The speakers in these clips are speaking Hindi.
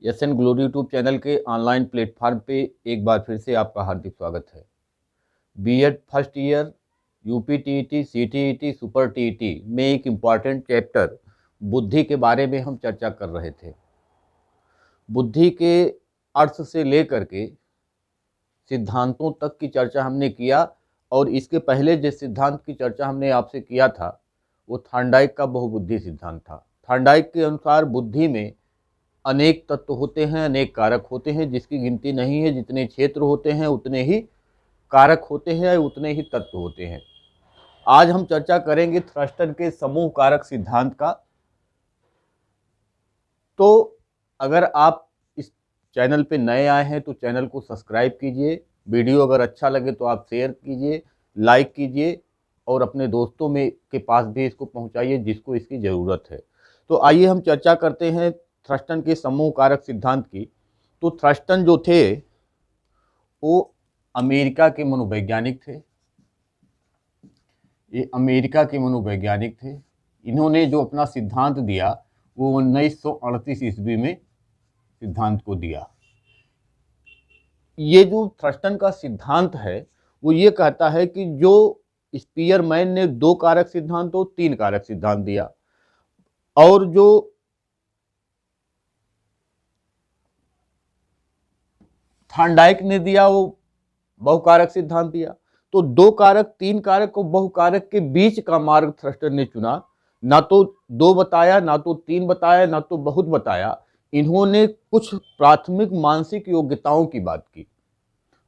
एसएन ग्लोरी यूट्यूब चैनल के ऑनलाइन प्लेटफॉर्म पे एक बार फिर से आपका हार्दिक स्वागत है। BEd first year UP TET, CTET, super TET में एक इम्पॉर्टेंट चैप्टर बुद्धि के बारे में हम चर्चा कर रहे थे। बुद्धि के अर्थ से लेकर के सिद्धांतों तक की चर्चा हमने किया और इसके पहले जिस सिद्धांत की चर्चा हमने आपसे किया था वो थॉर्नडाइक का बहुबुद्धि सिद्धांत था। थॉर्नडाइक के अनुसार बुद्धि में अनेक तत्व होते हैं, अनेक कारक होते हैं, जिसकी गिनती नहीं है। जितने क्षेत्र होते हैं उतने ही कारक होते हैं, उतने ही तत्व होते हैं। आज हम चर्चा करेंगे थ्रस्टन के समूह कारक सिद्धांत का। तो अगर आप इस चैनल पे नए आए हैं तो चैनल को सब्सक्राइब कीजिए। वीडियो अगर अच्छा लगे तो आप शेयर कीजिए, लाइक कीजिए और अपने दोस्तों में के पास भी इसको पहुंचाइए जिसको इसकी ज़रूरत है। तो आइए हम चर्चा करते हैं थ्रस्टन के समूह कारक सिद्धांत की। तो थ्रस्टन जो थे वो अमेरिका के मनोवैज्ञानिक थे। ये अमेरिका के मनोवैज्ञानिक थे। इन्होंने जो अपना सिद्धांत दिया वो 1938 ईस्वी में सिद्धांत को दिया। ये जो थ्रस्टन का सिद्धांत है वो ये कहता है कि जो स्पीयरमैन ने 2 कारक सिद्धांत तो 3 कारक सिद्धांत दिया और जो थॉर्नडाइक ने दिया वो बहुकारक सिद्धांत दिया। तो 2 कारक 3 कारक और बहुकारक के बीच का मार्ग थ्रस्टन ने चुना। ना तो 2 बताया, ना तो 3 बताया, ना तो बहुत बताया। इन्होंने कुछ प्राथमिक मानसिक योग्यताओं की बात की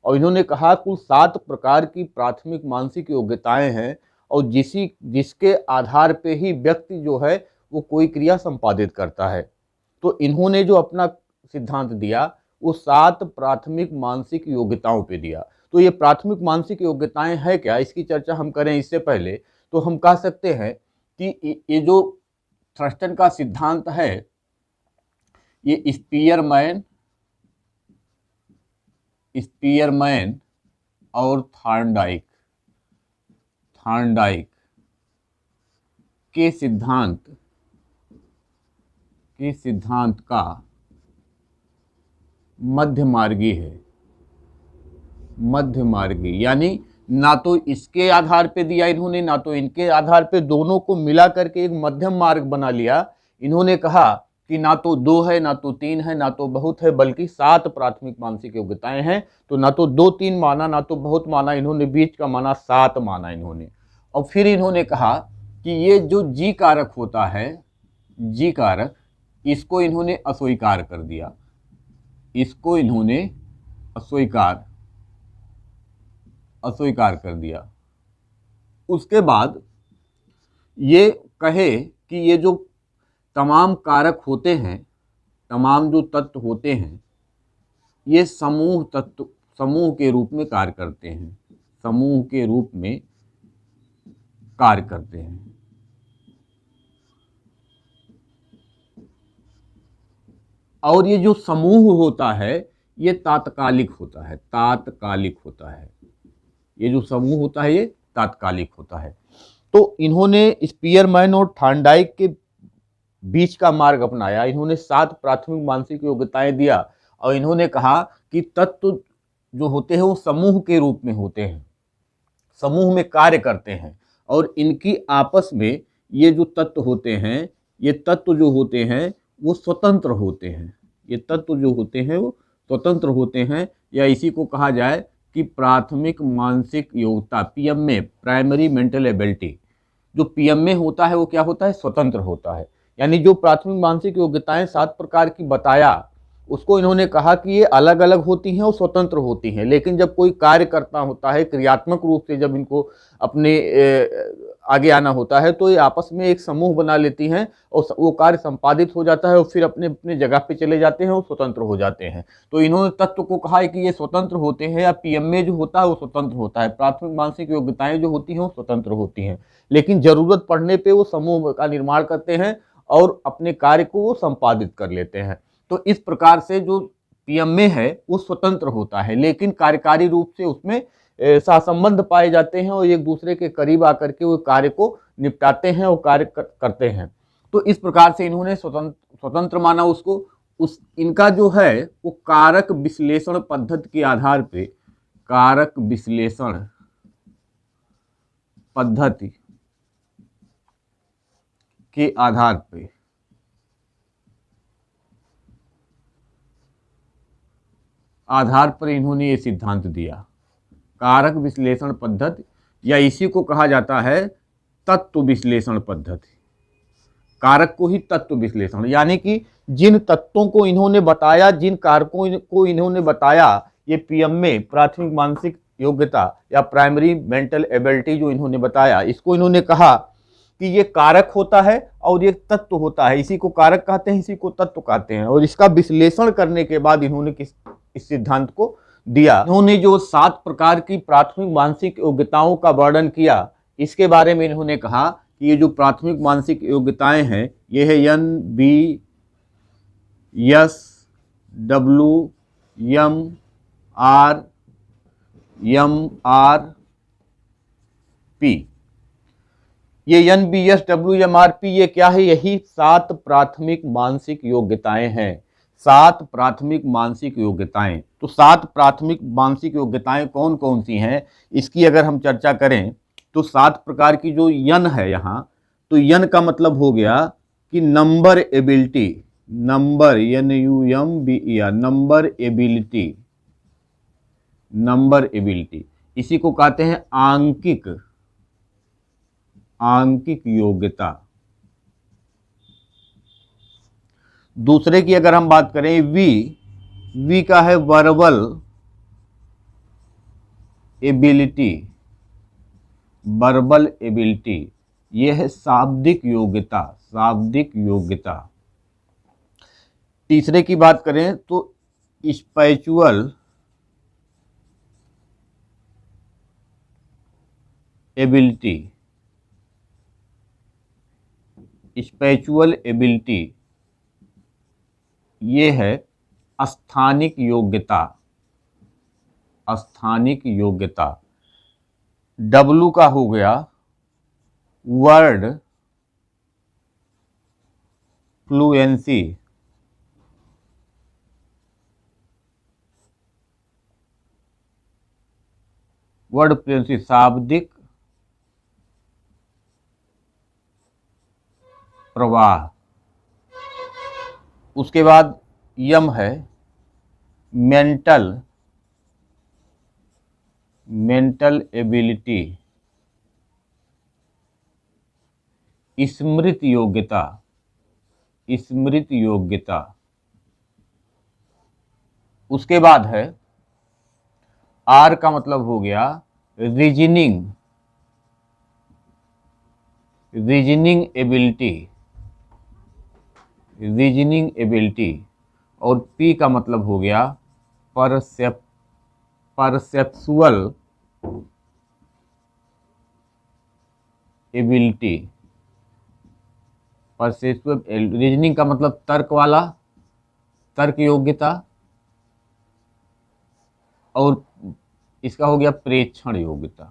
और इन्होंने कहा कुल 7 प्रकार की प्राथमिक मानसिक योग्यताएं हैं और जिसके आधार पे ही व्यक्ति जो है वो कोई क्रिया संपादित करता है। तो इन्होंने जो अपना सिद्धांत दिया वो 7 प्राथमिक मानसिक योग्यताओं पे दिया। तो ये प्राथमिक मानसिक योग्यताएं है क्या, इसकी चर्चा हम करें इससे पहले तो हम कह सकते हैं कि ये जो थ्रस्टन का सिद्धांत है ये स्पीयरमैन और थॉर्नडाइक के सिद्धांत का मध्यमार्गी है। मध्यमार्गी यानी ना तो इसके आधार पे दिया इन्होंने, ना तो इनके आधार पे, दोनों को मिला करके एक मध्यम मार्ग बना लिया। इन्होंने कहा कि ना तो 2 है, ना तो 3 है, ना तो बहुत है, बल्कि 7 प्राथमिक मानसिक योग्यताएं हैं। तो ना तो 2-3 माना, ना तो बहुत माना, इन्होंने बीच का माना 7 माना इन्होंने। और फिर इन्होंने कहा कि ये जो जी कारक होता है, जी कारक, इसको इन्होंने अस्वीकार कर दिया। इसको इन्होंने अस्वीकार कर दिया। उसके बाद ये कहे कि ये जो तमाम कारक होते हैं, तमाम जो तत्व होते हैं, ये समूह के रूप में कार्य करते हैं। समूह के रूप में कार्य करते हैं। और ये जो समूह होता है ये तात्कालिक होता है। ये जो समूह होता है ये तात्कालिक होता है। तो इन्होंने स्पीयरमैन और थॉर्नडाइक के बीच का मार्ग अपनाया। इन्होंने 7 प्राथमिक मानसिक योग्यताएं दिया और इन्होंने कहा कि तत्व जो होते हैं वो समूह के रूप में होते हैं, समूह में कार्य करते हैं और इनकी आपस में ये जो तत्व होते हैं, ये तत्व जो होते हैं वो स्वतंत्र होते हैं। ये तत्व जो होते हैं वो स्वतंत्र होते हैं, या इसी को कहा जाए कि प्राथमिक मानसिक योग्यता, पीएमए, प्राइमरी मेंटल एबिलिटी। जो पीएमए होता है वो क्या होता है, स्वतंत्र होता है। यानी जो प्राथमिक मानसिक योग्यताएं 7 प्रकार की बताया उसको इन्होंने कहा कि ये अलग अलग होती हैं और स्वतंत्र होती हैं, लेकिन जब कोई कार्य करता होता है क्रियात्मक रूप से, जब इनको अपने आगे आना होता है तो ये आपस में एक समूह बना लेती हैं और वो कार्य संपादित हो जाता है और फिर अपने अपने जगह पे चले जाते हैं और स्वतंत्र हो जाते हैं। तो इन्होंने तत्व को कहा है कि ये स्वतंत्र होते हैं, या पीएमए जो होता है वो स्वतंत्र होता है। प्राथमिक मानसिक योग्यताएं जो होती हैं वो स्वतंत्र होती हैं, लेकिन जरूरत पड़ने पर वो समूह का निर्माण करते हैं और अपने कार्य को वो संपादित कर लेते हैं। तो इस प्रकार से जो पीएमए है वो स्वतंत्र होता है, लेकिन कार्यकारी रूप से उसमें सहसंबंध पाए जाते हैं और एक दूसरे के करीब आकर के वो कार्य को निपटाते हैं और कार्य करते हैं। तो इस प्रकार से इन्होंने स्वतंत्र माना उसको। उस इनका जो है वो कारक विश्लेषण पद्धति के आधार पे, कारक विश्लेषण पद्धति के आधार पर इन्होंने ये सिद्धांत दिया। कारक विश्लेषण पद्धति, या इसी को कहा जाता है तत्व विश्लेषण पद्धति। कारक को ही तत्व विश्लेषण, यानी कि जिन तत्वों को इन्होंने बताया, जिन कारकों को इन्होंने बताया, ये पीएमए प्राथमिक मानसिक योग्यता या प्राइमरी मेंटल एबिलिटी जो इन्होंने बताया, इसको इन्होंने कहा कि ये कारक होता है और ये तत्व होता है। इसी को कारक कहते हैं, इसी को तत्व कहते हैं। और इसका विश्लेषण करने के बाद इन्होंने इस सिद्धांत को दिया। इन्होंने जो 7 प्रकार की प्राथमिक मानसिक योग्यताओं का वर्णन किया, इसके बारे में इन्होंने कहा कि ये जो प्राथमिक मानसिक योग्यताएं हैं, ये है NBSWM RMRP। ये NBSWMRP ये क्या है? यही 7 प्राथमिक मानसिक योग्यताएं हैं। 7 प्राथमिक मानसिक योग्यताएं। तो 7 प्राथमिक मानसिक योग्यताएं कौन कौन सी हैं, इसकी अगर हम चर्चा करें तो 7 प्रकार की जो यन है यहाँ, तो यन का मतलब हो गया कि number ability, number NUMBER, number ability, number ability. इसी को कहते हैं आंकिक योग्यता। दूसरे की अगर हम बात करें, वी का है वर्बल एबिलिटी, वर्बल एबिलिटी, ये है शाब्दिक योग्यता, शाब्दिक योग्यता। तीसरे की बात करें तो स्पिरिचुअल एबिलिटी, स्पिरिचुअल एबिलिटी ये है स्थानिक योग्यता, स्थानिक योग्यता। W का हो गया वर्ड फ्लुएंसी, वर्ड फ्लुएंसी शाब्दिक प्रवाह। उसके बाद यम है मेंटल एबिलिटी, स्मृति योग्यता, स्मृति योग्यता। उसके बाद है आर का मतलब हो गया reasoning, reasoning ability, reasoning ability. और पी का मतलब हो गया परसेप्चुअल एबिलिटी, परसेप्चुअल। रीजनिंग का मतलब तर्क वाला, तर्क योग्यता। और इसका हो गया प्रेक्षण योग्यता,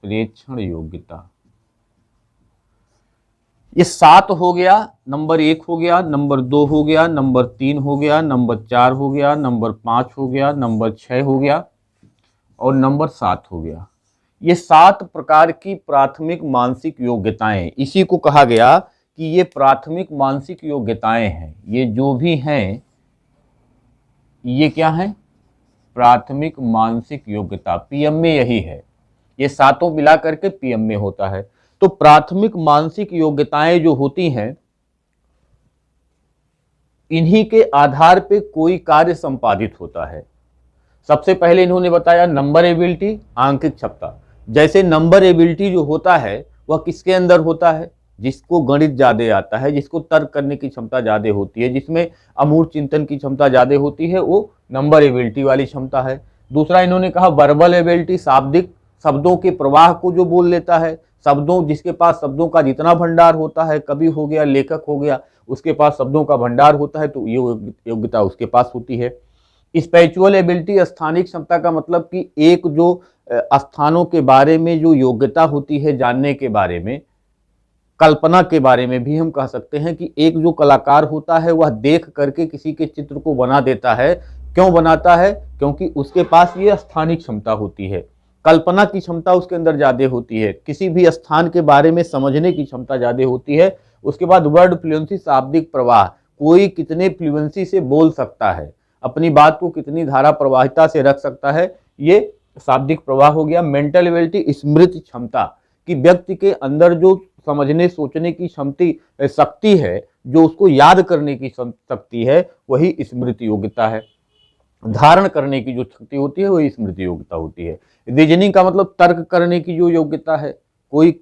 प्रेक्षण योग्यता। ये 7 हो गया। नंबर 1 हो गया, नंबर 2 हो गया, नंबर 3 हो गया, नंबर 4 हो गया, नंबर 5 हो गया, नंबर 6 हो गया और नंबर 7 हो गया। ये 7 प्रकार की प्राथमिक मानसिक योग्यताएं, इसी को कहा गया कि ये प्राथमिक मानसिक योग्यताएं हैं। ये जो भी हैं ये क्या है? प्राथमिक मानसिक योग्यता। पीएमए यही है, ये 7 मिला करके पीएमए होता है। तो प्राथमिक मानसिक योग्यताएं जो होती हैं, इन्हीं के आधार पे कोई कार्य संपादित होता है। सबसे पहले इन्होंने बताया नंबर एबिलिटी, आंकिक क्षमता। जैसे नंबर एबिलिटी जो होता है वह किसके अंदर होता है? जिसको गणित ज़्यादा आता है, जिसको तर्क करने की क्षमता ज़्यादा होती है, जिसमें अमूर्त चिंतन की क्षमता ज़्यादा होती है, वो नंबर एबिलिटी वाली क्षमता है। दूसरा इन्होंने कहा वर्बल एबिलिटी, शाब्दिक, शब्दों के प्रवाह को जो बोल लेता है, शब्दों, जिसके पास शब्दों का जितना भंडार होता है, कवि हो गया, लेखक हो गया, उसके पास शब्दों का भंडार होता है, तो ये योग्यता उसके पास होती है। स्पिरिचुअल एबिलिटी, स्थानिक क्षमता का मतलब कि एक जो स्थानों के बारे में जो योग्यता होती है जानने के बारे में, कल्पना के बारे में भी हम कह सकते हैं कि एक जो कलाकार होता है वह देख करके किसी के चित्र को बना देता है। क्यों बनाता है? क्योंकि उसके पास ये स्थानिक क्षमता होती है, कल्पना की क्षमता उसके अंदर ज्यादा होती है, किसी भी स्थान के बारे में समझने की क्षमता ज्यादा होती है। उसके बाद वर्ड फ्लुएंसी, शाब्दिक प्रवाह, कोई कितने फ्लुएंसी से बोल सकता है, अपनी बात को कितनी धारा प्रवाहिता से रख सकता है, ये शाब्दिक प्रवाह हो गया। मेंटल एबिलिटी, स्मृति क्षमता, कि व्यक्ति के अंदर जो समझने सोचने की शक्ति है, जो उसको याद करने की शक्ति है, वही स्मृति योग्यता है। धारण करने की जो शक्ति होती है वही स्मृति योग्यता होती है। रीजनिंग का मतलब तर्क करने की जो योग्यता है, कोई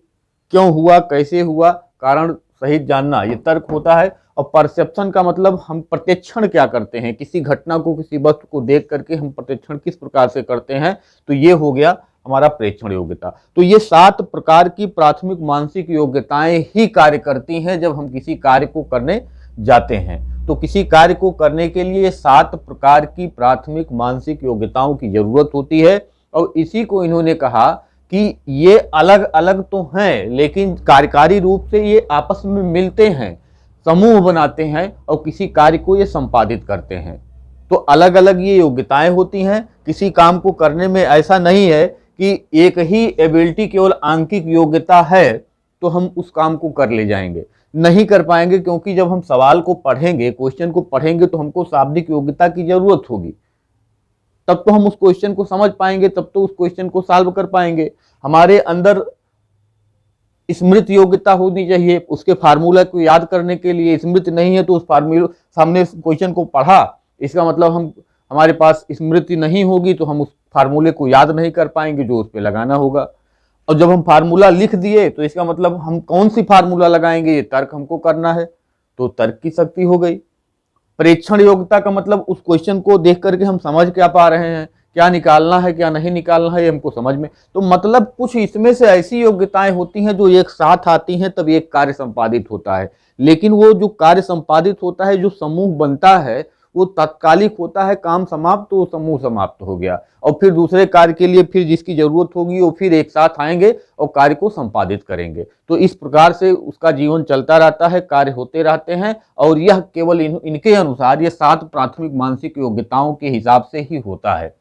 क्यों हुआ, कैसे हुआ, कारण सहित जानना, ये तर्क होता है। और परसेप्शन का मतलब हम प्रत्यक्षण क्या करते हैं, किसी घटना को, किसी वस्तु को देख करके हम प्रत्यक्षण किस प्रकार से करते हैं, तो ये हो गया हमारा प्रेक्षण योग्यता। तो ये 7 प्रकार की प्राथमिक मानसिक योग्यताएं ही कार्य करती हैं जब हम किसी कार्य को करने जाते हैं। तो किसी कार्य को करने के लिए 7 प्रकार की प्राथमिक मानसिक योग्यताओं की जरूरत होती है। और इसी को इन्होंने कहा कि ये अलग अलग तो हैं, लेकिन कार्यकारी रूप से ये आपस में मिलते हैं, समूह बनाते हैं और किसी कार्य को ये संपादित करते हैं। तो अलग अलग ये योग्यताएं होती हैं। किसी काम को करने में ऐसा नहीं है कि एक ही एबिलिटी केवल आंकिक योग्यता है तो हम उस काम को कर ले जाएंगे, नहीं कर पाएंगे। क्योंकि जब हम सवाल को पढ़ेंगे, क्वेश्चन को पढ़ेंगे, तो हमको शाब्दिक योग्यता की जरूरत होगी, तब तो हम उस क्वेश्चन को समझ पाएंगे, तब तो उस क्वेश्चन को सॉल्व कर पाएंगे। हमारे अंदर स्मृति योग्यता होनी चाहिए, उसके फार्मूला को याद करने के लिए। स्मृति नहीं है तो उस फार्मूला, सामने क्वेश्चन को पढ़ा, इसका मतलब हमारे पास स्मृति नहीं होगी तो हम उस फार्मूले को याद नहीं कर पाएंगे जो उस पर लगाना होगा। और जब हम फार्मूला लिख दिए तो इसका मतलब हम कौन सी फार्मूला लगाएंगे, ये तर्क हमको करना है, तो तर्क की शक्ति हो गई। प्रेक्षण योग्यता का मतलब उस क्वेश्चन को देख करके हम समझ क्या पा रहे हैं, क्या निकालना है क्या नहीं निकालना है, ये हमको समझ में। तो मतलब कुछ इसमें से ऐसी योग्यताएं होती हैं जो एक साथ आती हैं तब एक कार्य संपादित होता है। लेकिन वो जो कार्य संपादित होता है, जो समूह बनता है, वो तात्कालिक होता है, काम समाप्त तो समूह समाप्त हो गया। और फिर दूसरे कार्य के लिए फिर जिसकी जरूरत होगी वो फिर एक साथ आएंगे और कार्य को संपादित करेंगे। तो इस प्रकार से उसका जीवन चलता रहता है, कार्य होते रहते हैं। और यह केवल इनके अनुसार ये 7 प्राथमिक मानसिक योग्यताओं के हिसाब से ही होता है।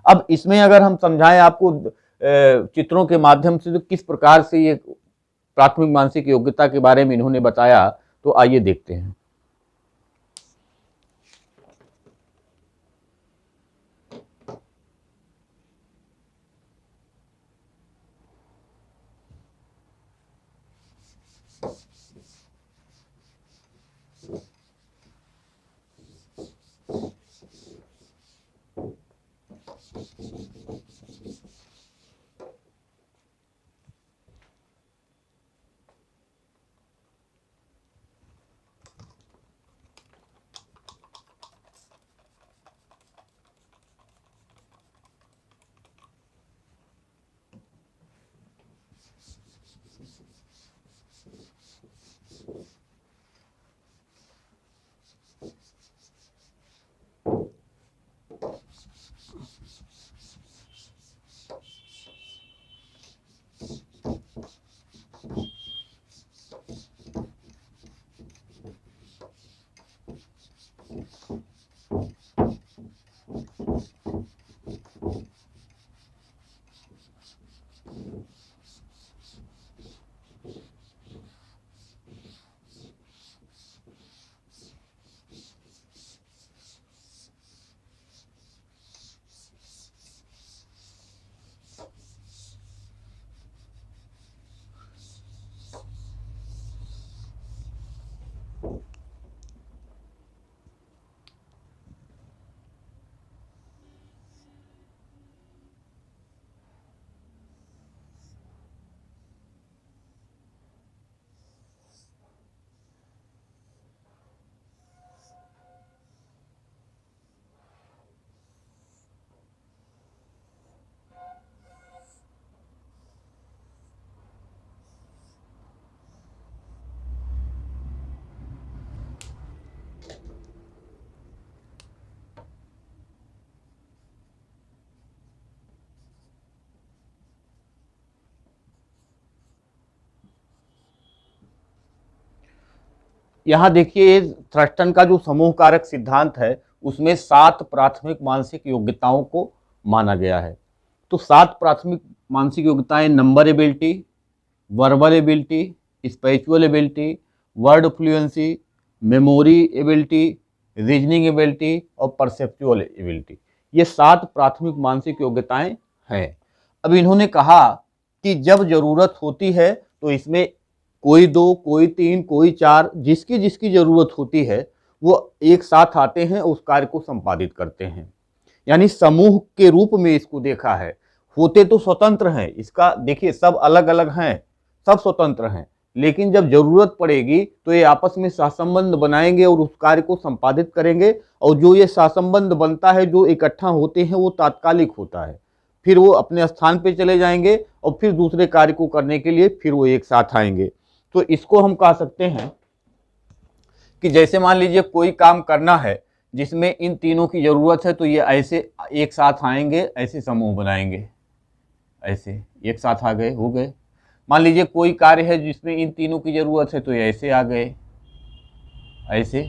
अब इसमें अगर हम समझाएं आपको चित्रों के माध्यम से, तो किस प्रकार से ये प्राथमिक मानसिक योग्यता के बारे में इन्होंने बताया, तो आइए देखते हैं। यहाँ देखिए थ्रस्टन का जो समूह कारक सिद्धांत है उसमें 7 प्राथमिक मानसिक योग्यताओं को माना गया है। तो 7 प्राथमिक मानसिक योग्यताएं number ability, verbal ability, spiritual ability, word fluency, memory ability, reasoning ability और परसेप्चुअल एबिलिटी, ये 7 प्राथमिक मानसिक योग्यताएं हैं। अब इन्होंने कहा कि जब जरूरत होती है तो इसमें कोई 2, कोई 3, कोई 4, जिसकी जिसकी जरूरत होती है वो एक साथ आते हैं, उस कार्य को संपादित करते हैं। यानी समूह के रूप में इसको देखा है। होते तो स्वतंत्र हैं, इसका देखिए सब अलग अलग हैं, सब स्वतंत्र हैं, लेकिन जब जरूरत पड़ेगी तो ये आपस में सहसंबंध बनाएंगे और उस कार्य को संपादित करेंगे। और जो ये सहसंबंध बनता है, जो इकट्ठा होते हैं, वो तात्कालिक होता है, फिर वो अपने स्थान पे चले जाएंगे और फिर दूसरे कार्य को करने के लिए फिर वो एक साथ आएंगे। तो इसको हम कह सकते हैं कि जैसे मान लीजिए कोई काम करना है जिसमें इन तीनों की जरूरत है, तो ये ऐसे एक साथ आएंगे, ऐसे समूह बनाएंगे, ऐसे एक साथ आ गए, हो गए। मान लीजिए कोई कार्य है जिसमें इन तीनों की जरूरत है, तो ये ऐसे आ गए, ऐसे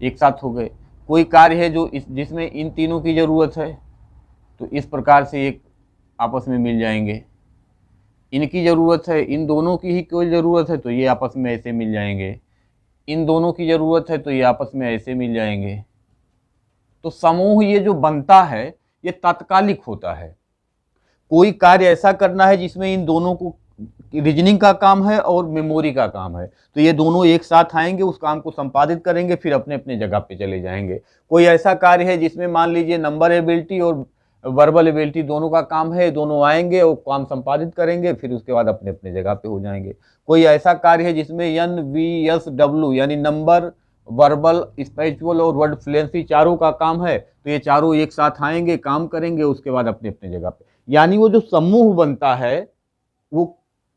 एक साथ हो गए। कोई कार्य है जो जिसमें इन तीनों की जरूरत है, तो इस प्रकार से एक आपस में मिल जाएंगे। इनकी ज़रूरत है, इन दोनों की ही कोई ज़रूरत है, तो ये आपस में ऐसे मिल जाएंगे। इन दोनों की ज़रूरत है तो ये आपस में ऐसे मिल जाएंगे। तो समूह ये जो बनता है ये तात्कालिक होता है। कोई कार्य ऐसा करना है जिसमें इन दोनों को रीजनिंग का काम है और मेमोरी का काम है, तो ये दोनों एक साथ आएंगे, उस काम को संपादित करेंगे, फिर अपने अपने जगह पे चले जाएंगे। कोई ऐसा कार्य है जिसमें मान लीजिए नंबर एबिलिटी और वर्बल एबिलिटी दोनों का काम है, दोनों आएंगे और काम संपादित करेंगे, फिर उसके बाद अपने अपने जगह पे हो जाएंगे। कोई ऐसा कार्य है जिसमें NVSW यानी नंबर, वर्बल, स्पिरिचुअल और वर्ड फ्लुएंसी चारों का काम है, तो ये चारों एक साथ आएंगे, काम करेंगे, उसके बाद अपने अपने जगह पे। यानी वो जो समूह बनता है वो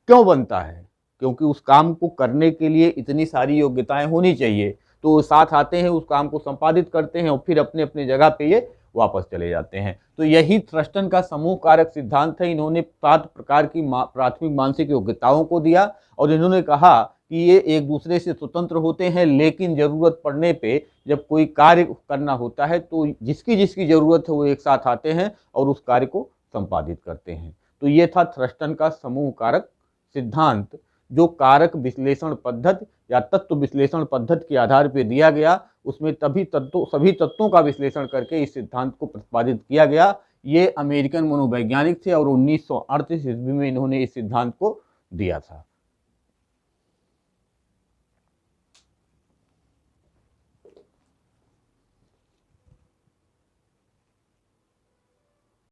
क्यों बनता है? क्योंकि उस काम को करने के लिए इतनी सारी योग्यताएं होनी चाहिए, तो वो साथ आते हैं, उस काम को संपादित करते हैं और फिर अपने अपने जगह पे ये वापस चले जाते हैं। तो यही थ्रस्टन का समूह कारक सिद्धांत है। इन्होंने 7 प्रकार की प्राथमिक मानसिक योग्यताओं को दिया और इन्होंने कहा कि ये एक दूसरे से स्वतंत्र होते हैं, लेकिन जरूरत पड़ने पे जब कोई कार्य करना होता है तो जिसकी जिसकी जरूरत है वो एक साथ आते हैं और उस कार्य को संपादित करते हैं। तो ये था थ्रस्टन का समूह कारक सिद्धांत, जो कारक विश्लेषण पद्धति या तत्व विश्लेषण पद्धति के आधार पर दिया गया। उसमें सभी तत्वों का विश्लेषण करके इस सिद्धांत को प्रतिपादित किया गया। ये अमेरिकन मनोवैज्ञानिक थे और 1938 ईस्वी में इन्होंने इस सिद्धांत को दिया था।